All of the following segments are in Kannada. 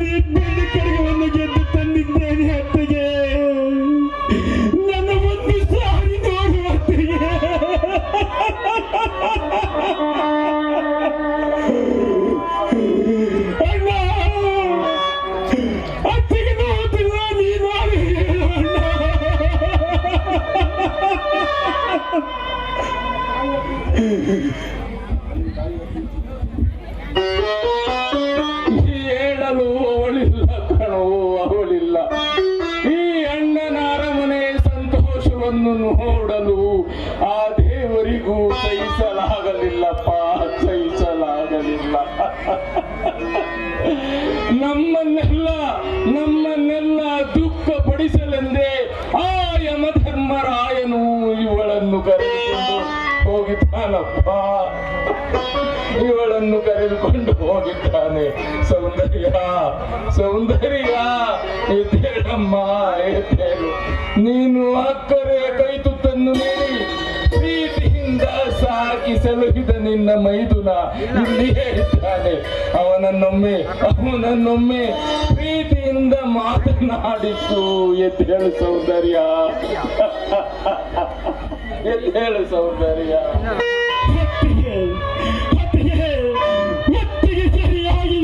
ಈ ಬೆಳ್ಳಿ ಕಡಗವನ್ನು ಗೆದ್ದು ತಂದಿದ್ದೇನೆ ಅತ್ತಿಗೆ. ನನ್ನ ಒಂದು ಸಾರಿ ನೋಡು ಅತ್ತಿಗೆ. ಅಣ್ಣ ಅತ್ತಿಗೆ ನೋಡುತ್ತಿಲ್ಲ ನೀನು ಹೇಳಲು ಅವಳಿಲ್ಲ ಕಣೋ, ಅವಳಿಲ್ಲ. ಈ ಅಣ್ಣನ ಅರಮನೆ ಸಂತೋಷವನ್ನು ನೋಡಲು ಆ ದೇವರಿಗೂ ಸಹಿಸಲಾಗಲಿಲ್ಲಪ್ಪ, ಸಹಿಸಲಾಗಲಿಲ್ಲ. ನಮ್ಮನ್ನೆಲ್ಲ ದುಃಖ ಪಡಿಸಲೆಂದೇ ಆ ಯಮಧರ್ಮರಾಯನು ಇವಳನ್ನು ಕರೆದುಕೊಂಡು ಹೋಗಿದ್ದಾನಪ್ಪ, ಇವಳನ್ನು ಕರೆದುಕೊಂಡು ಹೋಗಿದ್ದಾನೆ. ಸೌಂದರ್ಯ, ಸೌಂದರ್ಯ, ಎದ್ದೇಳಮ್ಮ, ಎದ್ದೇಳು. ನೀನು ಅಕ್ಕರೆಯ ಕೈ ತುತ್ತನ್ನು ನೀಡಿ ಪ್ರೀತಿಯಿಂದ ಸಾಕಿ ಸಲುಹಿದ ನಿನ್ನ ಮೈದುನ ಇಲ್ಲಿಯೇ ಇದ್ದಾನೆ. ಅವನನ್ನೊಮ್ಮೆ ಪ್ರೀತಿಯಿಂದ ಮಾತನಾಡಿಸು. ಎದ್ದೇಳು ಸೌಂದರ್ಯ, ಎದ್ದೇಳು ಸೌಂದರ್ಯ. ನೆತ್ತಿಗೆ ಸರಿಯಾಗಿ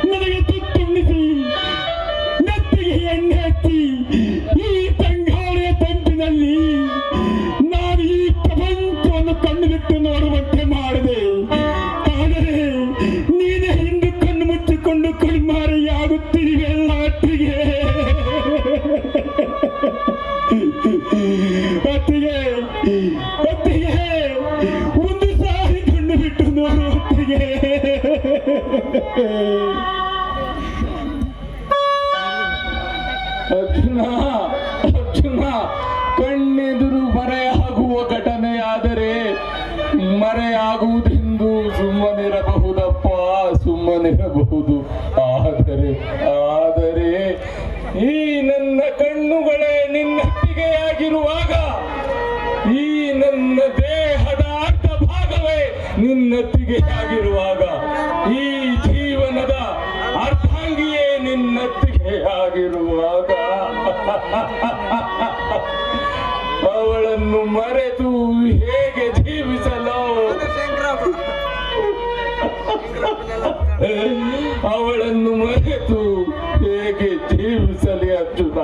ನನಗೆ ತುತ್ತುಣಿಸಿ ನೆತ್ತಿಗೆ ಎಣ್ಣೆ ಹಚ್ಚಿ ಈ ತಂಗಾಳಿಯ ತಂಪಿನಲ್ಲಿ ನಾನು ಈ ಪ್ರಪಂಚವನ್ನು ಕಣ್ಣುಬಿಟ್ಟು ನೋಡುವಂತೆ ಮಾಡಿದೆ. ಆದರೆ ನೀನೇ ಹಿಂದೆ ಕಣ್ಣು ಮುಚ್ಚಿಕೊಂಡು ಕಣ್ಮಾರಿಯಾಗುತ್ತಿರುವೆಲ್ಲ ಅತ್ತಿಗೆ. ಅತ್ತಿಗೆ ಅತ್ತಿಗೆ ಒಂದು ಸಾರಿ ಕಣ್ಣು ಬಿಟ್ಟು ನೋಡು ಅತ್ತಿಗೆ. ಅರ್ಜುನ, ಅರ್ಜುನ, ಕಣ್ಣೆದುರು ಮರೆಯಾಗುವ ಘಟನೆಯಾದರೆ ಮರೆಯಾಗುವುದೆಂದು ಸುಮ್ಮನಿರಬಹುದಪ್ಪ, ಸುಮ್ಮನಿರಬಹುದು. ಆದರೆ ಈ ನನ್ನ ಕಣ್ಣುಗಳೇ ನಿನ್ನತ್ತಿಗೆಯಾಗಿರುವಾಗ, ಈ ನನ್ನ ದೇಹದ ಅರ್ಧ ಭಾಗವೇ ನಿನ್ನತ್ತಿಗೆಯಾಗಿರುವಾಗ, ಈ ಜೀವನದ ಅರ್ಧಾಂಗಿಯೇ ನಿನ್ನತ್ತಿಗೆಯಾಗಿರುವಾಗ ಅವಳನ್ನು ಮರೆತು ಹೇಗೆ ಜೀವಿಸಲು, ಅವಳನ್ನು ಮರೆತು ಹೇಗೆ ಜೀವಿಸಲಿ ಅರ್ಜುನ?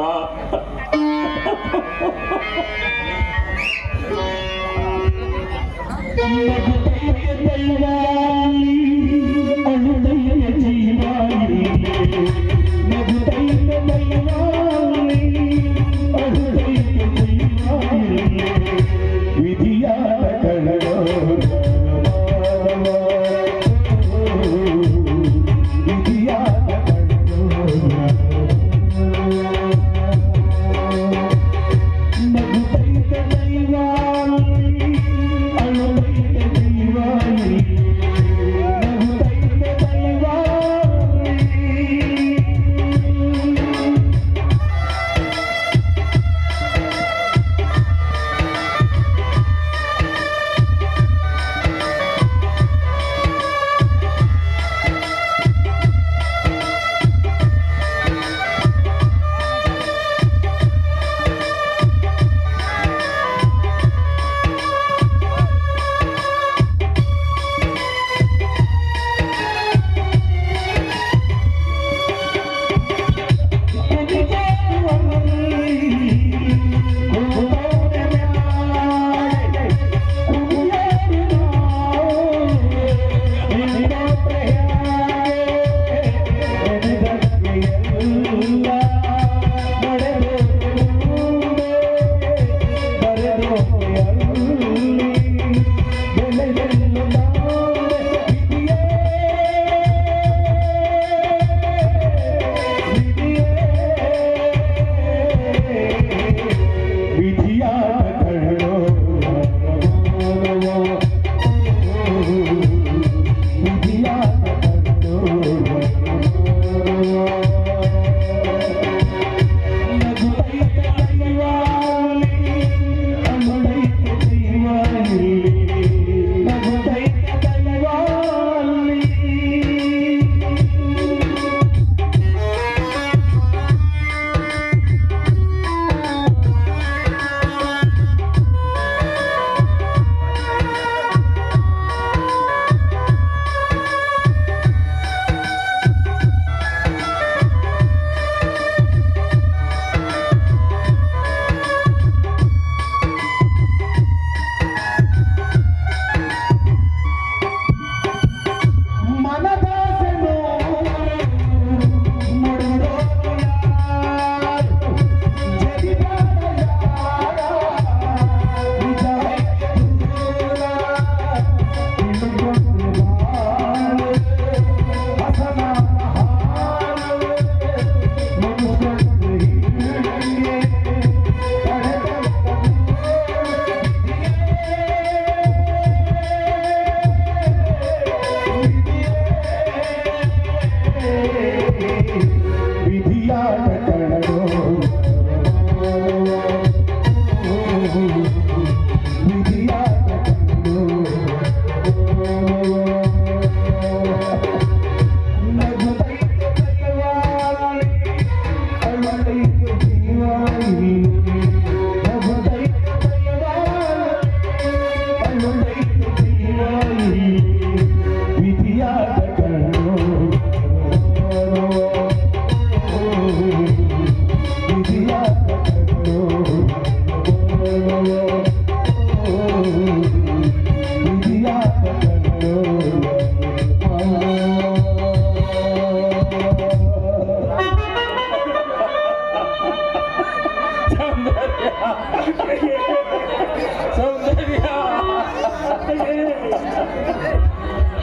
ಸೌಂದರ್ಯ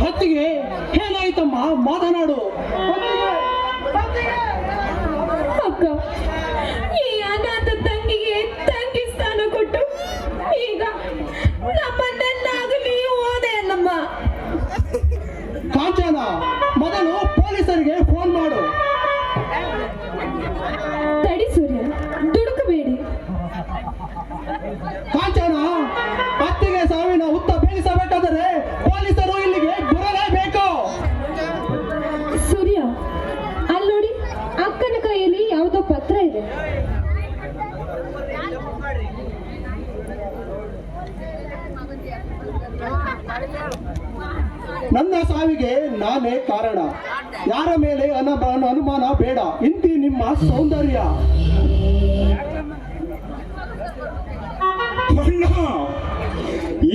ಅತ್ತಿಗೆ ಏನಾಯ್ತಮ್ಮ? ಮಾತನಾಡು. ಅಕ್ಕ, ಈ ಅನಾಥ ತಂಗಿಗೆ ತಂಗಿ ಸ್ಥಾನ ಕೊಟ್ಟು ಈಗ ನಮ್ಮನ್ನೆಲ್ಲಾಗಲಿ ಹೋದೆ ನಮ್ಮ. ಕಾಂಚನ, ಮೊದಲು ಪೊಲೀಸರಿಗೆ ಫೋನ್ ಮಾಡು. ತಡಿ ಸೂರ್ಯ, ದುಡುಕಬೇಡಿ. ಕಾಂಚನ, ಅತ್ತಿಗೆ ಸಾವಿನ ಹುತ್ತ ಬೀಳಿಸಬೇಕಾದರೆ ಪೊಲೀಸರು ಇಲ್ಲಿಗೆ ಬರಲೇಬೇಕು. ಸೂರ್ಯ, ಅಲ್ಲಿ ನೋಡಿ, ಅಕ್ಕನ ಕೈಯಲ್ಲಿ ಯಾವುದೋ ಪತ್ರ ಇದೆ. ನನ್ನ ಸಾವಿಗೆ ನಾನೇ ಕಾರಣ. ಯಾರ ಮೇಲೆ ಅನುಮಾನ ಬೇಡ. ಇಂತಿ ನಿಮ್ಮ ಸೌಂದರ್ಯ. ಅಣ್ಣ,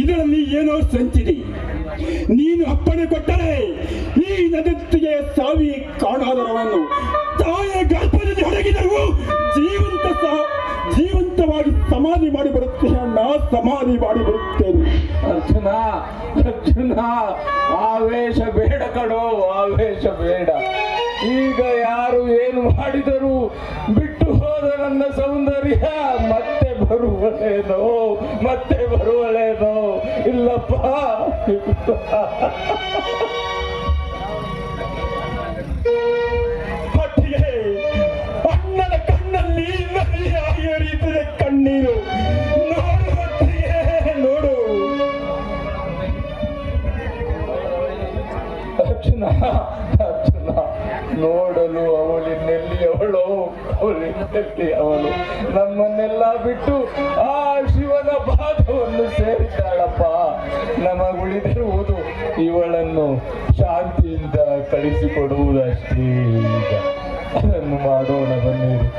ಇದರಲ್ಲಿ ಏನೋ ಸಂಚಿದೆ. ನೀನು ಅಪ್ಪಣೆ ಕೊಟ್ಟರೆ ಈ ನದತ್ತಿಗೆ ಸಾವಿ ಕಾಣಾದರವನ್ನು ತಾಯಿಯ ಗರ್ಭದಲ್ಲಿ ಹೊರಗಿದರು ಜೀವಂತವಾಗಿ ಸಮಾಧಿ ಮಾಡಿಬಿಡುತ್ತೇನೆ ಅಣ್ಣ, ಸಮಾಧಿ ಮಾಡಿಬಿಡುತ್ತೇನೆ. ಅರ್ಜುನ, ಅರ್ಜುನ, ಆವೇಶ ಬೇಡ ಕಣೋ, ಆವೇಶ ಬೇಡ. ಈಗ ಯಾರು ಏನು ಮಾಡಿದರೂ ಬಿಟ್ಟು ಹೋದ ನನ್ನ ಸೌಂದರ್ಯ ಮತ್ತೆ ಬರುವಳೇನೋ, ಮತ್ತೆ ಬರುವಳೇನೋ? ಇಲ್ಲಪ್ಪ. ಹೊಟ್ಟಿಗೆ ಅಣ್ಣನ ಕಣ್ಣಲ್ಲಿ ನದಿಯಾಗಿ ಹರಿಯುತ್ತದೆ ಕಣ್ಣೀರು. ನೋಡು ಹೊಟ್ಟಿಗೆ, ನೋಡು. ಅರ್ಜುನ, ಅರ್ಜುನ, ನೋಡಲು ಅವಳಿನ್ನೆಲ್ಲಿ ಅವಳು ನಮ್ಮನ್ನೆಲ್ಲ ಬಿಟ್ಟು ಆ ಶಿವನ ಪಾದವನ್ನು ಸೇರಿದ್ದಾಳಪ್ಪ. ನಮಗುಳಿದಿರುವುದು ಇವಳನ್ನು ಶಾಂತಿಯಿಂದ ಕಳಿಸಿಕೊಡುವುದಷ್ಟೇ. ಈಗ ಅದನ್ನು ಮಾಡೋಣ ಬನ್ನಿರಿ.